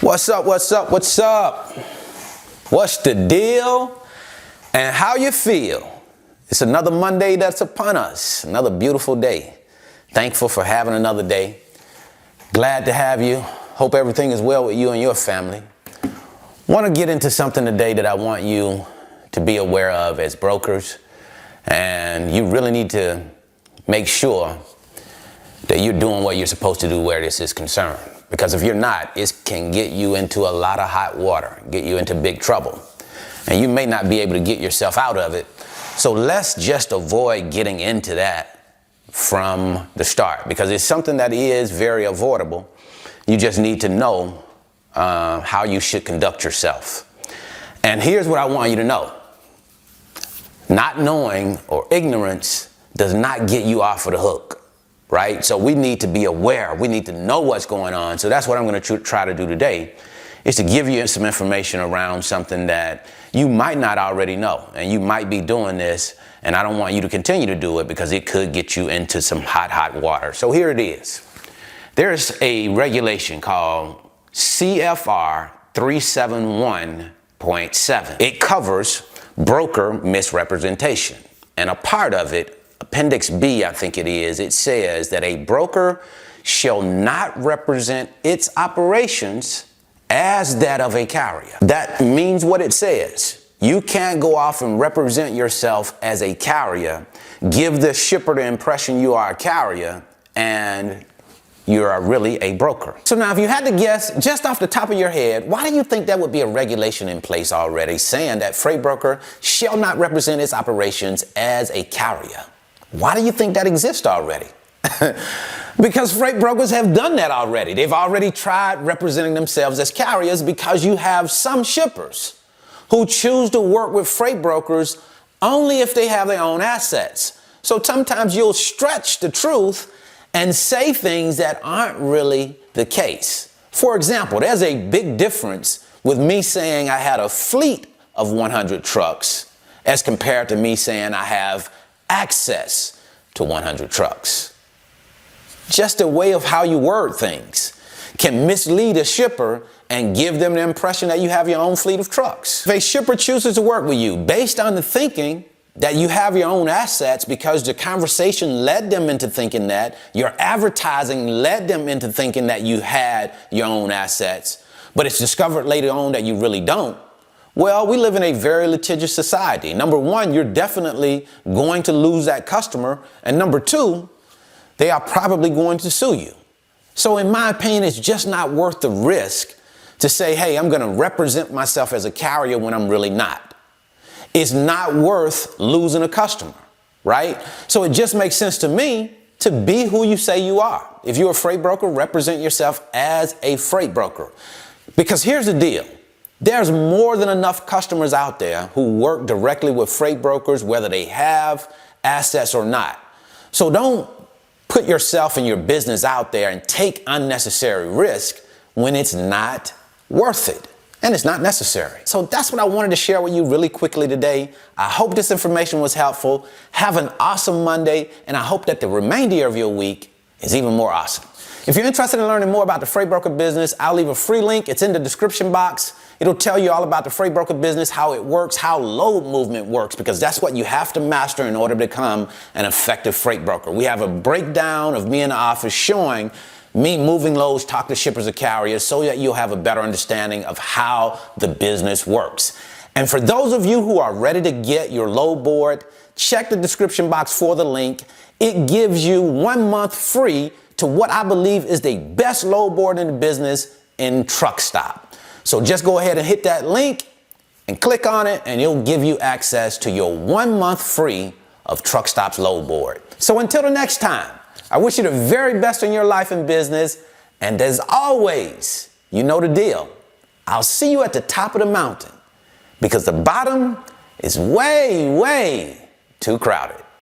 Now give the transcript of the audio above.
What's up, what's up, what's up? What's the deal and how you feel? It's another Monday that's upon us, another beautiful day. Thankful for having another day. Glad to have you. Hope everything is well with you and your family. Want to get into something today that I want you to be aware of as brokers, and you really need to make sure that you're doing what you're supposed to do where this is concerned. Because if you're not, it can get you into a lot of hot water, get you into big trouble. And you may not be able to get yourself out of it. So let's just avoid getting into that from the start, because it's something that is very avoidable. You just need to know how you should conduct yourself. And here's what I want you to know. Not knowing or ignorance does not get you off of the hook. Right? So we need to be aware. We need to know what's going on. So that's what I'm going to try to do today, is to give you some information around something that you might not already know. And you might be doing this, and I don't want you to continue to do it because it could get you into some hot water. So here it is. There's a regulation called CFR 371.7. It covers broker misrepresentation. And a part of it, Appendix B, I think it is, it says that a broker shall not represent its operations as that of a carrier. That means what it says. You can't go off and represent yourself as a carrier, give the shipper the impression you are a carrier, and you are really a broker. So now, if you had to guess just off the top of your head, why do you think that would be a regulation in place already saying that freight broker shall not represent its operations as a carrier? Why do you think that exists already? Because freight brokers have done that already. They've already tried representing themselves as carriers, because you have some shippers who choose to work with freight brokers only if they have their own assets. So sometimes you'll stretch the truth and say things that aren't really the case. For example, there's a big difference with me saying I had a fleet of 100 trucks as compared to me saying I have access to 100 trucks. Just a way of how you word things can mislead a shipper and give them the impression that you have your own fleet of trucks. If a shipper chooses to work with you based on the thinking that you have your own assets because the conversation led them into thinking that, your advertising led them into thinking that you had your own assets, but it's discovered later on that you really don't, well, we live in a very litigious society. Number one, you're definitely going to lose that customer. And number two, they are probably going to sue you. So in my opinion, it's just not worth the risk to say, hey, I'm going to represent myself as a carrier when I'm really not. It's not worth losing a customer, right? So it just makes sense to me to be who you say you are. If you're a freight broker, represent yourself as a freight broker. Because here's the deal. There's more than enough customers out there who work directly with freight brokers, whether they have assets or not. So don't put yourself and your business out there and take unnecessary risk when it's not worth it and it's not necessary. So that's what I wanted to share with you really quickly today. I hope this information was helpful. Have an awesome Monday, and I hope that the remainder of your week is even more awesome. If you're interested in learning more about the freight broker business, I'll leave a free link. It's in the description box. It'll tell you all about the freight broker business, how it works, how load movement works, because that's what you have to master in order to become an effective freight broker. We have a breakdown of me in the office showing me moving loads, talk to shippers or carriers, so that you'll have a better understanding of how the business works. And for those of you who are ready to get your load board, check the description box for the link. It gives you 1 month free to what I believe is the best load board in the business in TRUCKSTOP. So just go ahead and hit that link and click on it, and it'll give you access to your 1 month free of TRUCKSTOP's load board. So until the next time, I wish you the very best in your life and business. And as always, you know the deal. I'll see you at the top of the mountain, because the bottom is way, way too crowded.